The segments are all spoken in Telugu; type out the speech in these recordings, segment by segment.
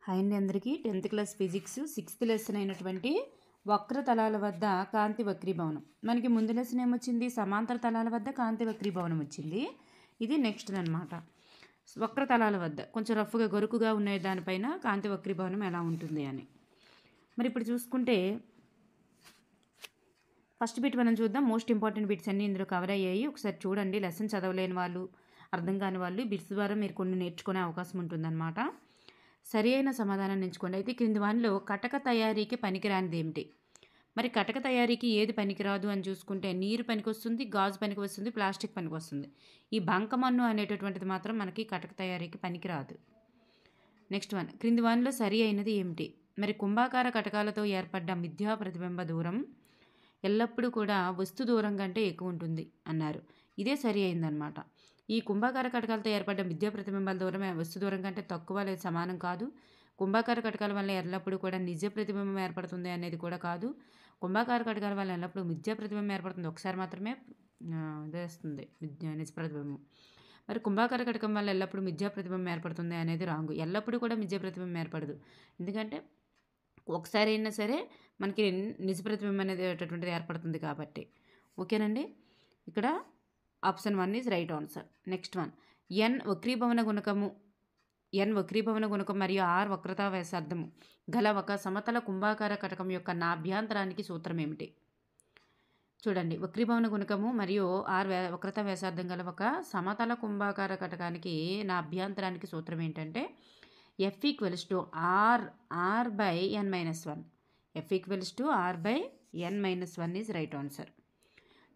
హాయ్ అండి అందరికీ 10th class physics 6th lesson అయినటువంటి వక్ర తలాల వద్ద కాంతి వక్రీభవనం. మనకి ముందు లెసన్ ఏమొచ్చింది? సమాంతర తలాల వద్ద కాంతి వక్రీభవనం వచ్చింది. ఇది నెక్స్ట్ అనమాట. వక్ర తలాల వద్ద కొంచెం రఫ్గా గరుకుగా ఉన్న దానిపైన కాంతి వక్రీభవనం ఎలా ఉంటుంది అని. మరి ఇప్పుడు చూసుకుంటే ఫస్ట్ బిట్ మనం చూద్దాం. మోస్ట్ ఇంపార్టెంట్ బిట్స్ అన్నీ ఇందులో కవర్ అయ్యాయి. ఒకసారి చూడండి. లెసన్ చదవలేని వాళ్ళు, అర్థం కాని వాళ్ళు బిట్స్ ద్వారా మీరు కొన్ని నేర్చుకునే అవకాశం ఉంటుందన్నమాట. సరి అయిన సమాధానాన్ని ఎంచుకోండి. అయితే క్రింది వానిలో కటక తయారీకి పనికిరానిది ఏమిటి? మరి కటక తయారీకి ఏది పనికిరాదు అని చూసుకుంటే నీరు పనికి వస్తుంది, గాజు పనికి వస్తుంది, ప్లాస్టిక్ పనికి వస్తుంది. ఈ బంకమన్ను అనేటటువంటిది మాత్రం మనకి కటక తయారీకి పనికిరాదు. నెక్స్ట్ వన్, క్రింది వానిలో సరి అయినది ఏమిటి? మరి కుంభాకార కటకాలతో ఏర్పడ్డ మిథ్యా ప్రతిబింబ దూరం ఎల్లప్పుడూ కూడా వస్తు దూరం కంటే ఎక్కువ ఉంటుంది అన్నారు. ఇదే సరి అయిందనమాట. ఈ కుంభాకార కటకాలతో ఏర్పడ్డ మిథ్యా ప్రతిబింబాల దూరం వస్తు దూరం కంటే తక్కువ లేదా సమానం కాదు. కుంభాకార కటకాల వల్ల ఎల్లప్పుడూ కూడా నిజ ప్రతిబింబం ఏర్పడుతుంది అనేది కూడా కాదు. కుంభాకార కటకాల వల్ల ఎల్లప్పుడూ మిథ్యా ప్రతిబింబం ఏర్పడుతుంది, ఒకసారి మాత్రమే వస్తుంది నిజ ప్రతిబింబం. మరి కుంభాకార కటకం వల్ల ఎల్లప్పుడూ మిథ్యా ప్రతిబింబం ఏర్పడుతుంది అనేది రాంగు. ఎల్లప్పుడూ కూడా మిథ్యా ప్రతిబింబం ఏర్పడదు, ఎందుకంటే ఒకసారి అయినా సరే మనకి నిజ ప్రతిబింబం అనేటటువంటిది ఏర్పడుతుంది కాబట్టి. ఓకేనండి, ఇక్కడ option 1 is right answer. Next one, N వక్రీభవన గుణకం మరియు ఆర్ వక్రతా వ్యాసార్థము గల ఒక సమతల కుంభాకార కటకం యొక్క నాభ్యాంతరానికి సూత్రం ఏమిటి? చూడండి, వక్రీభవన గుణకము మరియు ఆర్ వక్రతా వ్యాసార్థం గల ఒక సమతల కుంభాకార కటకానికి నాభ్యాంతరానికి సూత్రం ఏంటంటే F equals to R by N minus 1. F equals to R by N minus 1 is right answer.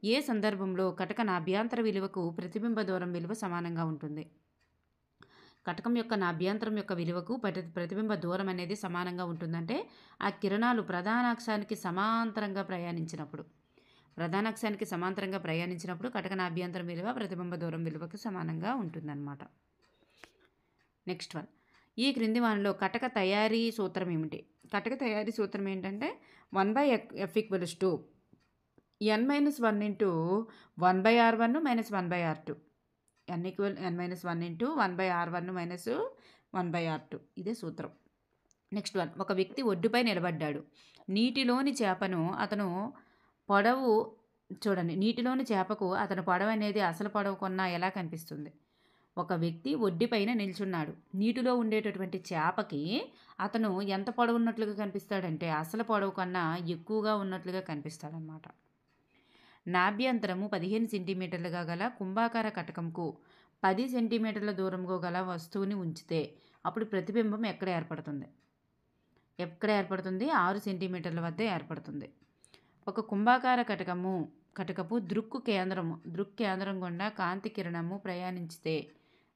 ఏ సందర్భంలో కటక నాభ్యాంతర విలువకు ప్రతిబింబ దూరం విలువ సమానంగా ఉంటుంది? కటకం యొక్క నాభ్యాంతరం యొక్క విలువకు ప్రతిబింబ దూరం అనేది సమానంగా ఉంటుందంటే ఆ కిరణాలు ప్రధానాక్షానికి సమాంతరంగా ప్రయాణించినప్పుడు కటక నాభ్యాంతరం విలువ ప్రతిబింబ దూరం విలువకు సమానంగా ఉంటుందన్నమాట. నెక్స్ట్ వన్, ఈ క్రింది వానిలో కటక తయారీ సూత్రం ఏమిటి? కటక తయారీ సూత్రం ఏంటంటే 1/F equals to n-1 into 1/R1 minus 1/R2. n-1 into 1/R1 minus 1/R2 ఇదే సూత్రం. నెక్స్ట్ వన్, ఒక వ్యక్తి ఒడ్డుపై నిలబడ్డాడు. నీటిలోని చేపకు అతను పొడవు అనేది అసలు పొడవు కన్నా ఎలా కనిపిస్తుంది? ఒక వ్యక్తి ఒడ్డుపైన నిల్చున్నాడు. నీటిలో ఉండేటటువంటి చేపకి అతను ఎంత పొడవు ఉన్నట్లుగా కనిపిస్తాడంటే అసలు పొడవు కన్నా ఎక్కువగా ఉన్నట్లుగా కనిపిస్తాడనమాట. నాభ్యంతరము 15 సెంటీమీటర్లుగా గల కుంభాకార కటకంకు 10 సెంటీమీటర్ల దూరంలో గల వస్తువుని ఉంచితే అప్పుడు ప్రతిబింబం ఎక్కడ ఏర్పడుతుంది? 6 సెంటీమీటర్ల వద్ద ఏర్పడుతుంది. ఒక కుంభాకార కటకపు దృక్కు కేంద్రం గుండా కాంతి కిరణము ప్రయాణించితే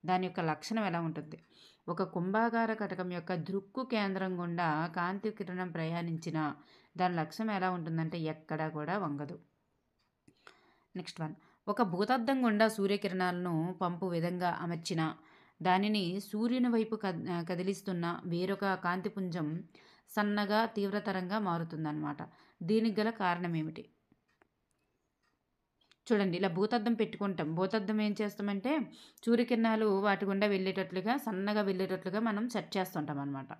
దాని యొక్క లక్షణం ఎలా ఉంటుంది? ఒక కుంభాకార కటకం యొక్క దృక్కు కేంద్రం గుండా కాంతి కిరణం ప్రయాణించిన దాని లక్షణం ఎలా ఉంటుందంటే ఎక్కడా కూడా వంగదు. నెక్స్ట్ వన్, ఒక భూతద్దం గుండా సూర్యకిరణాలను పంపు విధంగా అమర్చిన దానిని సూర్యుని వైపు కదిలిస్తున్న వేరొక కాంతిపుంజం సన్నగా తీవ్రతరంగా మారుతుందన్నమాట. దీనికి గల కారణం ఏమిటి? చూడండి, ఇలా భూతద్దం పెట్టుకుంటాం. భూతద్దం ఏం చేస్తామంటే సూర్యకిరణాలు వాటి గుండా సన్నగా వెళ్ళేటట్లుగా మనం సెట్ చేస్తుంటాం అన్నమాట.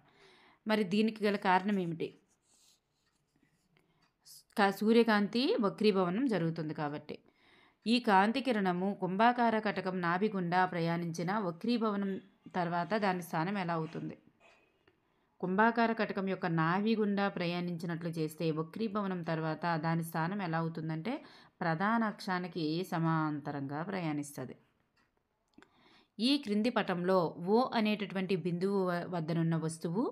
మరి దీనికి గల కారణం ఏమిటి? సూర్యకాంతి వక్రీభవనం జరుగుతుంది కాబట్టి. ఈ కాంతి కిరణము కుంభాకార కటకం నాభి గుండా ప్రయాణించిన వక్రీభవనం తర్వాత దాని స్థానం ఎలా అవుతుంది? కుంభాకార కటకం యొక్క నాభి గుండా ప్రయాణించినట్లు చేస్తే వక్రీభవనం తర్వాత దాని స్థానం ఎలా అవుతుందంటే ప్రధాన అక్షానికి సమాంతరంగా ప్రయాణిస్తుంది. ఈ క్రింది పటంలో O అనేటటువంటి బిందువు వద్దనున్న వస్తువు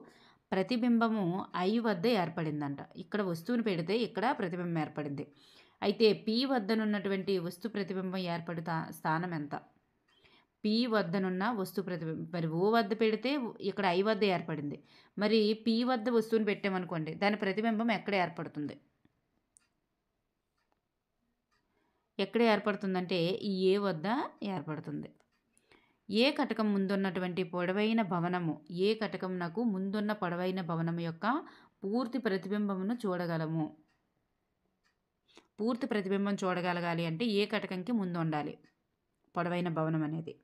ప్రతిబింబము I వద్ద ఏర్పడిందంట. ఇక్కడ వస్తువును పెడితే ఇక్కడ ప్రతిబింబం ఏర్పడింది. అయితే P వద్దనున్నటువంటి వస్తు ప్రతిబింబం ఏర్పడుతా స్థానం ఎంత? P వద్దనున్న వస్తు ప్రతిబింబం మరి O వద్ద పెడితే ఇక్కడ I వద్ద ఏర్పడింది. మరి P వద్ద వస్తువుని పెట్టామనుకోండి, దాని ప్రతిబింబం ఎక్కడ ఏర్పడుతుంది? ఎక్కడ ఏర్పడుతుందంటే ఈ A వద్ద ఏర్పడుతుంది. ఏ కటకం ముందున్నటువంటి పొడవైన భవనము ముందున్న పొడవైన భవనము యొక్క పూర్తి ప్రతిబింబమును చూడగలము. పూర్తి ప్రతిబింబం చూడగలగాలి అంటే ఏ కటకంకి ముందు ఉండాలి పొడవైన భవనం అనేది?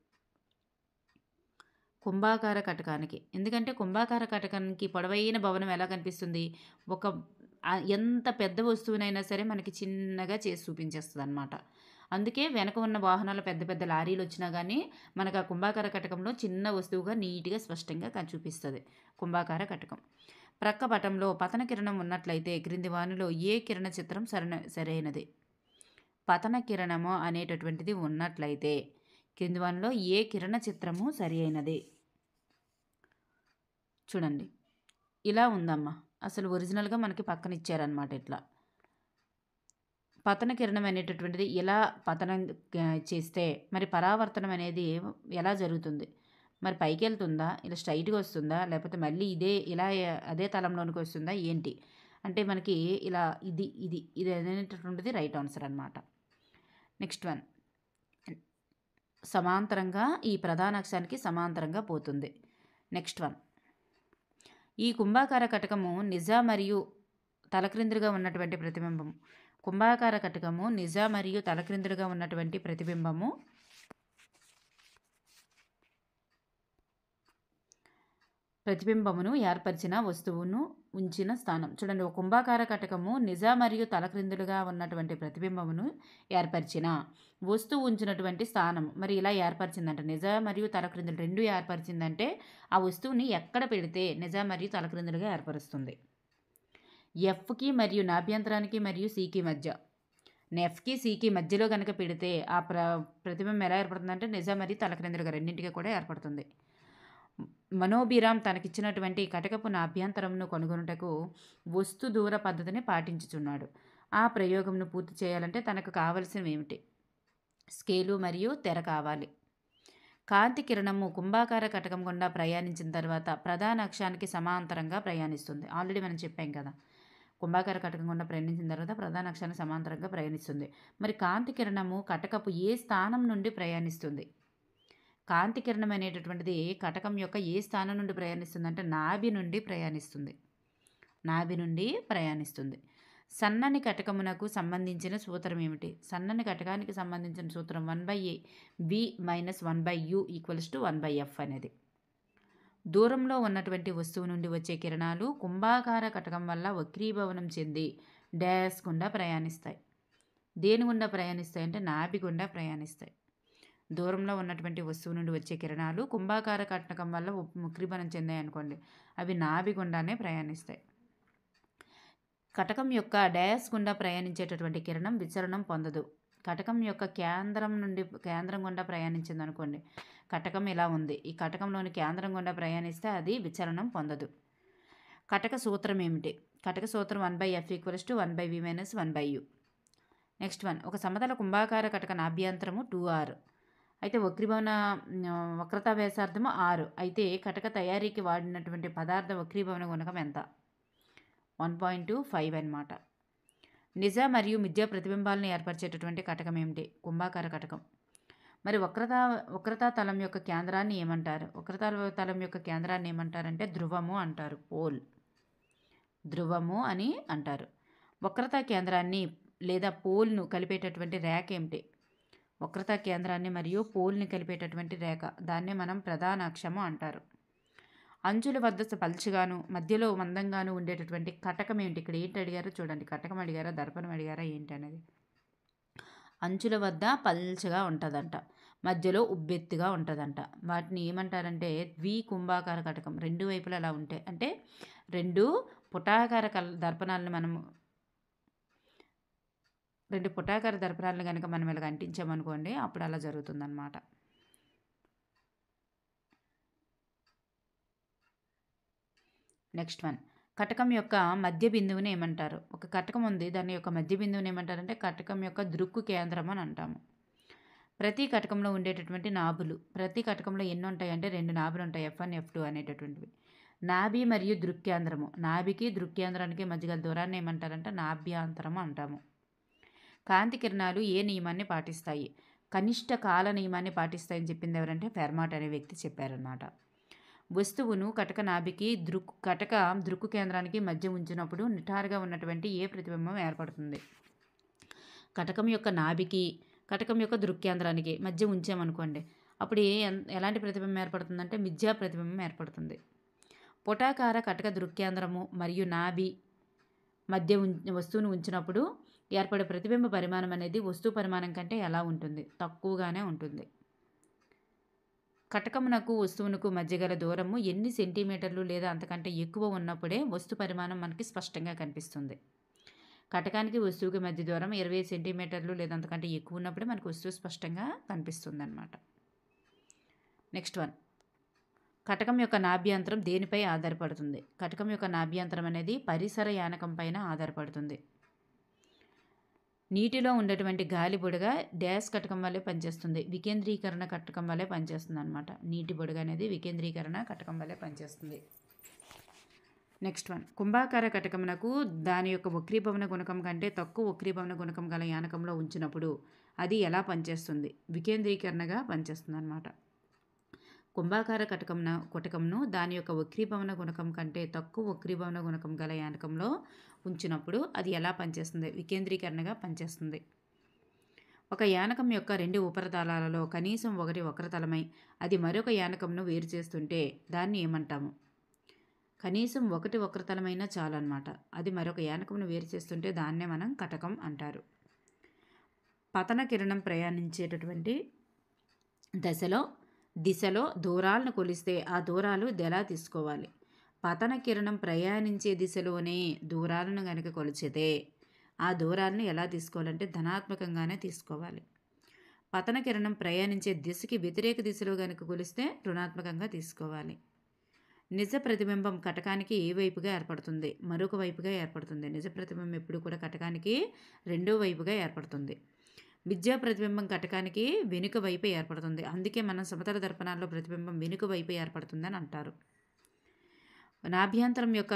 కుంభాకార కటకానికి. ఎందుకంటే కుంభాకార కటకానికి పొడవైన భవనం ఎలా కనిపిస్తుంది? ఒక ఎంత పెద్ద వస్తువునైనా సరే మనకి చిన్నగా చేసి చూపించేస్తదనమాట. అందుకే వెనక ఉన్న వాహనాలు పెద్ద పెద్ద లారీలొచ్చినా గానీ, మనకు ఆ కుంభాకార కటకంలో చిన్న వస్తువుగా నీట్‌గా స్పష్టంగా చూపిస్తది కుంభాకార కటకం. ప్రక్క పటంలో పతన కిరణం ఉన్నట్లయితే క్రింది వానిలో ఏ కిరణ చిత్రం సరైనది? పతన కిరణము అనేటటువంటిది ఉన్నట్లయితే క్రింది వానిలో ఏ కిరణ చిత్రము సరి అయినది? చూడండి. ఇలా ఉందమ్మా. అసలు ఒరిజినల్‌గా మనకి పక్కన ఇచ్చారనమాట ఇట్లా. పతన కిరణం అనేటటువంటిది ఇలా పతనం చేస్తే మరి పరావర్తనం అనేది ఎలా జరుగుతుంది? మరి పైకెళ్తుందా? ఇలా స్ట్రెయిట్‌గా వస్తుందా? లేకపోతే మళ్ళీ ఇలా అదే తలంలోనికి వస్తుందా? ఏంటి? అంటే మనకి ఇలా ఇది అనేటటువంటిది రైట్ ఆన్సర్ అనమాట. Next one. సమాంతరంగా ఈ ప్రధాన అక్షానికి సమాంతరంగా పోతుంది. Next one. ఈ కుంభాకార కటకము నిజ మరియు తలక్రిందులుగా ఉన్నటువంటి ప్రతిబింబము. కుంభాకార కటకము నిజ మరియు తలక్రిందులుగా ఉన్నటువంటి ప్రతిబింబమును ఏర్పరిచిన వస్తువును ఉంచిన స్థానం. చూడండి, ఒక కుంభాకార కటకము నిజ మరియు తలక్రిందులుగా ఉన్నటువంటి ప్రతిబింబమును ఏర్పరిచిన వస్తువు ఉంచినటువంటి స్థానం. మరి ఇలా ఏర్పరిచిందంట, నిజ మరియు తలక్రిందులు రెండు ఏర్పరిచిందంటే ఆ వస్తువుని ఎక్కడ పెడితే నిజ మరియు తలక్రిందులుగా ఏర్పరుస్తుంది? ఎఫ్కి మరియు నాభ్యంతరానికి మరియు సికి మధ్య. ఎఫ్కి సికి మధ్యలో కనుక పెడితే ఆ ప్రతిబింబం ఎలా ఏర్పడుతుందంటే నిజ మరియు తలక్రిందులుగా రెండింటికి కూడా ఏర్పడుతుంది. మనోభిరామ్ తనకిచ్చినటువంటి కటకపు నాభ్యంతరంను కనుగొనుటకు వస్తు దూర పద్ధతిని పాటించుచున్నాడు. ఆ ప్రయోగంను పూర్తి చేయాలంటే తనకు కావలసినవి ఏమిటి? స్కేలు మరియు తెర కావాలి. కాంతి కిరణము కుంభాకార కటకం గుండా ప్రయాణించిన తర్వాత ప్రధాన అక్షానికి సమాంతరంగా ప్రయాణిస్తుంది. ఆల్రెడీ మనం చెప్పాం కదా, కుంభాకార కటకం గుండా ప్రయాణించిన తర్వాత ప్రధాన అక్షానికి సమాంతరంగా ప్రయాణిస్తుంది. మరి కాంతి కిరణము కటకపు ఏ స్థానం నుండి ప్రయాణిస్తుంది? కాంతి కిరణం అనేటటువంటిది కటకం యొక్క ఏ స్థానం నుండి ప్రయాణిస్తుందంటే నాభి నుండి ప్రయాణిస్తుంది. సన్నని కటకమునకు సంబంధించిన సూత్రం ఏమిటి? సన్నని కటకానికి సంబంధించిన సూత్రం 1/a b - 1/u = 1/f అనేది. దూరంలో ఉన్నటువంటి వస్తువు నుండి వచ్చే కిరణాలు కుంభాకార కటకం వల్ల వక్రీభవనం చెంది డాష్ గుండా ప్రయాణిస్తాయి. దేని గుండా ప్రయాణిస్తాయి అంటే నాభి గుండా ప్రయాణిస్తాయి. దూరంలో ఉన్నటువంటి వస్తువు నుండి వచ్చే కిరణాలు కుంభాకార కటకం వల్ల వక్రీభవనం చెందాయి అనుకోండి, అవి నాభి గుండానే ప్రయాణిస్తాయి. కటకం యొక్క డాష్ గుండా ప్రయాణించేటటువంటి కిరణం విచలనం పొందదు. కటకం యొక్క కేంద్రం గుండా ప్రయాణించింది అనుకోండి, కటకం ఇలా ఉంది, ఈ కటకంలోని కేంద్రం గుండా ప్రయాణిస్తే అది విచలనం పొందదు. కటక సూత్రం ఏమిటి? కటక సూత్రం 1/f = 1/v - 1/u. Next one. ఒక సమతల కుంభాకార కటక నాభ్యంతరము 2r అయితే వక్రతా వ్యాసార్థము 6. అయితే కటక తయారీకి వాడినటువంటి పదార్థ వక్రీభవన గుణకం ఎంత? 1.25 అన్నమాట. నిజ మరియు మిథ్యా ప్రతిబింబాలను ఏర్పరిచేటటువంటి కటకం ఏమిటి? కుంభాకార కటకం. మరి వక్రతా తలం యొక్క కేంద్రాన్ని ఏమంటారు? వక్రతా తలం యొక్క కేంద్రాన్ని ఏమంటారంటే ధ్రువము అంటారు. ధ్రువము అని అంటారు. వక్రతా కేంద్రాన్ని లేదా పోల్ను కలిపేటటువంటి రేఖ ఏమిటి? వక్రతా కేంద్రాన్ని మరియు పోల్ని కలిపేటటువంటి రేఖ, దాన్నే మనం ప్రధాన అక్షము అంటారు. అంచుల వద్ద పల్చగాను మధ్యలో మందంగాను ఉండేటటువంటి కటకం ఏంటి? ఇక్కడ ఏంటి అడిగారో చూడండి, కటకం అడిగారా దర్పణం అడిగారా ఏంటి అనేది. అంచుల వద్ద పల్చగా ఉంటుందంట, మధ్యలో ఉబ్బెత్తుగా ఉంటుందంట. వాటిని ఏమంటారంటే ద్వికుంభాకార కటకం. రెండు వైపులా అలా ఉంటాయి అంటే రెండు పుటాకార దర్పణాలను కనుక మనం ఇలాగ అంటించామనుకోండి, అప్పుడు అలా జరుగుతుందన్నమాట. Next one. కటకం యొక్క మధ్య బిందువుని ఏమంటారు? ఒక కటకం ఉంది, దాని యొక్క మధ్య బిందువుని ఏమంటారంటే కటకం యొక్క దృక్కు కేంద్రం అని అంటాము. ప్రతి కటకంలో ఉండేటటువంటి నాభులు, ప్రతి కటకంలో ఎన్ని ఉంటాయి అంటే 2 నాభులు ఉంటాయి, F1 F2 అనేటటువంటివి. నాభి మరియు దృక్కేంద్రము, నాభికి దృక్కేంద్రానికి మధ్య గల దూరాన్ని ఏమంటారంటే నాభ్యాంతరము అంటాము. కాంతి కిరణాలు ఏ నియమాన్ని పాటిస్తాయి? కనిష్ట కాల నియమాన్ని పాటిస్తాయని చెప్పింది ఎవరంటే ఫెర్మాట్ అనే వ్యక్తి చెప్పారన్నమాట. వస్తువును కటక నాభికి దృక్కు కేంద్రానికి మధ్య ఉంచినప్పుడు నిటారుగా ఉన్నటువంటి ఏ ప్రతిబింబం ఏర్పడుతుంది? కటకం యొక్క నాభికి కటకం యొక్క దృక్కేంద్రానికి మధ్య ఉంచామనుకోండి, అప్పుడు ఎలాంటి ప్రతిబింబం ఏర్పడుతుందంటే మిథ్యా ప్రతిబింబం ఏర్పడుతుంది. పుటాకార కటక దృక్కేంద్రము మరియు నాభి మధ్య వస్తువును ఉంచినప్పుడు ఏర్పడే ప్రతిబింబ పరిమాణం అనేది వస్తువు పరిమాణం కంటే ఎలా ఉంటుంది? తక్కువగానే ఉంటుంది. కటకమునకు వస్తువునకు మధ్య గల దూరము ఎన్ని సెంటీమీటర్లు లేదా అంతకంటే ఎక్కువ ఉన్నప్పుడే వస్తు పరిమాణం మనకి స్పష్టంగా కనిపిస్తుంది. కటకానికి వస్తువుకి మధ్య దూరం 20 సెంటీమీటర్లు లేదా అంతకంటే ఎక్కువ ఉన్నప్పుడే మనకు వస్తువు స్పష్టంగా కనిపిస్తుంది అన్నమాట. నెక్స్ట్ వన్, కటకం యొక్క నాభ్యంతరం దేనిపై ఆధారపడుతుంది? కటకం యొక్క నాభ్యంతరం అనేది పరిసర యానకం పైన ఆధారపడుతుంది. నీటిలో ఉన్నటువంటి గాలి బుడగ డ్యాష్ కటకం వల్లే పనిచేస్తుంది, వికేంద్రీకరణ కటకం వల్లే పనిచేస్తుంది అనమాట. నీటి బుడగ అనేది వికేంద్రీకరణ కటకం వల్లే పనిచేస్తుంది. నెక్స్ట్ వన్, కుంభాకార కటకమునకు దాని యొక్క వక్రీభవన గుణకం కంటే తక్కువ వక్రీభవన గుణకం గల యానకంలో ఉంచినప్పుడు అది ఎలా పనిచేస్తుంది? వికేంద్రీకరణగా పనిచేస్తుంది అనమాట. కుంభాకార కటకంను దాని యొక్క వక్రీభవన గుణకం కంటే తక్కువ వక్రీభవన గుణకం గల యానకంలో ఉంచినప్పుడు అది ఎలా పనిచేస్తుంది? వికేంద్రీకరణగా పనిచేస్తుంది. ఒక యానకం యొక్క 2 ఉపరితలాలలో కనీసం ఒకటి వక్రతలమై అది మరొక యానకంను వేరు చేస్తుంటే దాన్ని ఏమంటాము? కనీసం ఒకటి వక్రతలమైనా చాలన్నమాట. అది మరొక యానకంను వేరు చేస్తుంటే దాన్నే మనం కటకం అంటారు. పతన కిరణం ప్రయాణించేటటువంటి దిశలో దూరాలను కొలిస్తే ఆ దూరాలు ఎలా తీసుకోవాలి? పతన కిరణం ప్రయాణించే దిశలోనే దూరాలను కనుక కొలిచితే ఆ దూరాలను ఎలా తీసుకోవాలంటే ధనాత్మకంగానే తీసుకోవాలి. పతన కిరణం ప్రయాణించే దిశకి వ్యతిరేక దిశలో కనుక కొలిస్తే రుణాత్మకంగా తీసుకోవాలి. నిజ ప్రతిబింబం కటకానికి ఏ వైపుగా ఏర్పడుతుంది? మరొక వైపుగా ఏర్పడుతుంది. నిజ ప్రతిబింబం ఎప్పుడు కూడా కటకానికి రెండో వైపుగా ఏర్పడుతుంది. మిథ్యా ప్రతిబింబం కటకానికి వెనుక వైపు ఏర్పడుతుంది. అందుకే మనం సమతల దర్పణాల్లో ప్రతిబింబం వెనుక వైపు ఏర్పడుతుందని అంటారు. నాభ్యంతరం యొక్క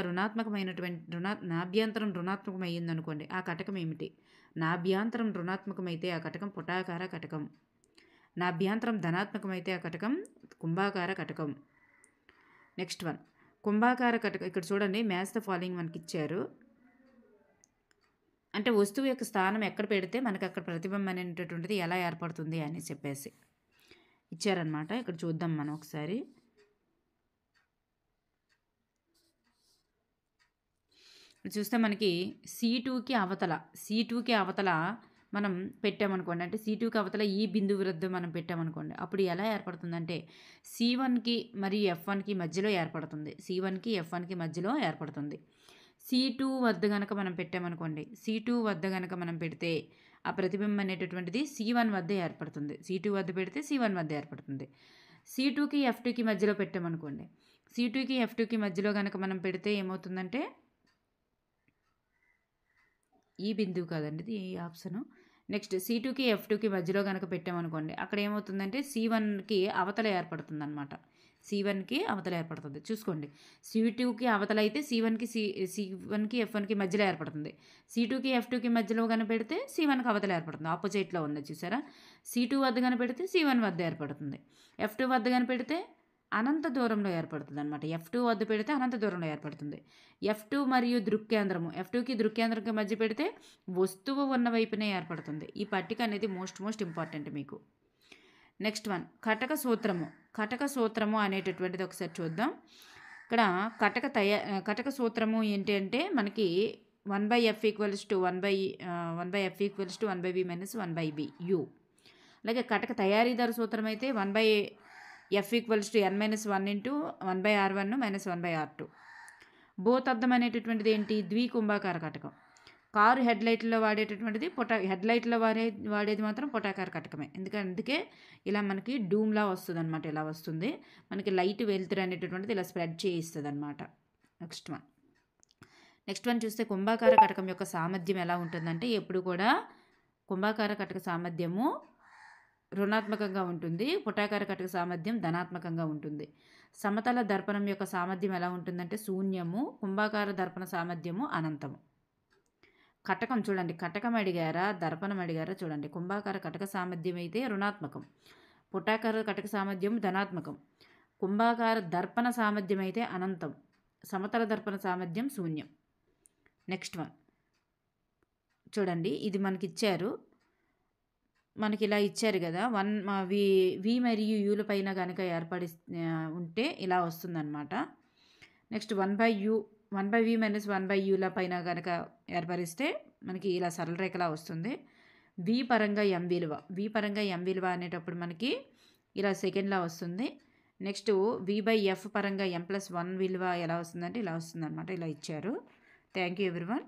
నాభ్యంతరం రుణాత్మకమైందనుకోండి, ఆ కటకం ఏమిటి? నాభ్యంతరం రుణాత్మకమైతే ఆ కటకం పుటాకార కటకం. నాభ్యంతరం ధనాత్మకమైతే ఆ కటకం కుంభాకార కటకం. నెక్స్ట్ వన్, కుంభాకార కటకం. ఇక్కడ చూడండి, మ్యాచ్ ద ఫాలోయింగ్ మనకి ఇచ్చారు. అంటే వస్తువు యొక్క స్థానం ఎక్కడ పెడితే మనకు అక్కడ ప్రతిబింబం అనేటటువంటిది ఎలా ఏర్పడుతుంది అని చెప్పేసి ఇచ్చారనమాట. ఇక్కడ చూద్దాం మనం ఒకసారి. చూస్తే మనకి C2కి అవతల మనం పెట్టామనుకోండి, అంటే C2కి అవతల ఈ బిందువు వద్ద మనం పెట్టామనుకోండి, అప్పుడు ఎలా ఏర్పడుతుందంటే C1కి మరియు F1కి మధ్యలో ఏర్పడుతుంది. C1కి F1కి మధ్యలో ఏర్పడుతుంది. C2 వద్ద కనుక మనం పెట్టామనుకోండి, C2 వద్ద కనుక మనం పెడితే ఆ ప్రతిబింబం అనేటటువంటిది C1 వద్ద ఏర్పడుతుంది. C2 వద్ద పెడితే C1 వద్ద ఏర్పడుతుంది. C2కి F2కి మధ్యలో పెట్టామనుకోండి, C2కి F2కి మధ్యలో కనుక మనం పెడితే ఏమవుతుందంటే ఈ బిందువు కాదండి, ఇది ఈ ఆప్షను. నెక్స్ట్ C2కి F2కి మధ్యలో కనుక పెట్టామనుకోండి, అక్కడ ఏమవుతుందంటే C1కి అవతల ఏర్పడుతుంది అనమాట. C1కి అవతల ఏర్పడుతుంది. చూసుకోండి, C2కి అవతల అయితే C1కి F1కి మధ్యలో ఏర్పడుతుంది. C2కి F2కి మధ్యలో కనుక పెడితే C1కి అవతల ఏర్పడుతుంది. ఆపోజిట్లో ఉంది చూసారా? C2 వద్ద కనుక పెడితే C1 వద్ద ఏర్పడుతుంది. F2 వద్ద కనుక పెడితే అనంత దూరంలో ఏర్పడుతుంది అనమాట. F2 వద్ద పెడితే అనంత దూరంలో ఏర్పడుతుంది. F2 మరియు దృక్కేంద్రము, F2కి దృక్కేంద్రంకి మధ్య పెడితే వస్తువు ఉన్న వైపునే ఏర్పడుతుంది. ఈ పట్టిక అనేది మోస్ట్ ఇంపార్టెంట్ మీకు. నెక్స్ట్ వన్, కటక సూత్రము అనేటటువంటిది ఒకసారి చూద్దాం. ఇక్కడ కటక సూత్రము ఏంటి అంటే మనకి 1/F = 1/B - 1/BU. అలాగే కటక తయారీదారు సూత్రం అయితే 1/F = n - 1 × 1/R1 - 1/R2. భూతద్దం అనేటటువంటిది ఏంటి? ద్వికుంభాకార కటకం. కారు హెడ్లైట్లో వాడేటటువంటిది హెడ్లైట్లో వాడేది మాత్రం పుటాకార కటకమే. అందుకే ఇలా మనకి డూమ్లా వస్తుంది అనమాట. ఇలా వస్తుంది మనకి లైట్ వెలుతురు అనేటటువంటిది ఇలా స్ప్రెడ్ చేయిస్తుంది అనమాట. నెక్స్ట్ వన్ చూస్తే కుంభాకార కటకం యొక్క సామర్థ్యం ఎలా ఉంటుందంటే ఎప్పుడు కూడా కుంభాకార కటక సామర్థ్యము రుణాత్మకంగా ఉంటుంది, పుటాకార కటక సామర్థ్యం ధనాత్మకంగా ఉంటుంది. సమతల దర్పణం యొక్క సామర్థ్యం ఎలా ఉంటుందంటే శూన్యము, కుంభాకార దర్పణ సామర్థ్యము అనంతము. కటకం చూడండి, కటకం అడిగారా దర్పణం అడిగారా చూడండి. కుంభాకార కటక సామర్థ్యం అయితే రుణాత్మకం, పుటాకార కటక సామర్థ్యం ధనాత్మకం, కుంభాకార దర్పణ సామర్థ్యం అయితే అనంతం, సమతల దర్పణ సామర్థ్యం శూన్యం. నెక్స్ట్ వన్ చూడండి, ఇది మనకి ఇచ్చారు. మనకి ఇలా ఇచ్చారు కదా, వి వి మరియు యూల పైన కనుక ఉంటే ఇలా వస్తుందన్నమాట. నెక్స్ట్ 1/u 1/v మైనస్ 1/uల పైన కనుక ఏర్పరిస్తే మనకి ఇలా సరళ రేఖలా వస్తుంది. వి పరంగా ఎం విలువ అనేటప్పుడు మనకి ఇలా సెకండ్లా వస్తుంది. నెక్స్ట్ v/f పరంగా m+1 విలువ ఎలా వస్తుందంటే ఇలా వస్తుందన్నమాట. ఇలా ఇచ్చారు. Thank you everyone.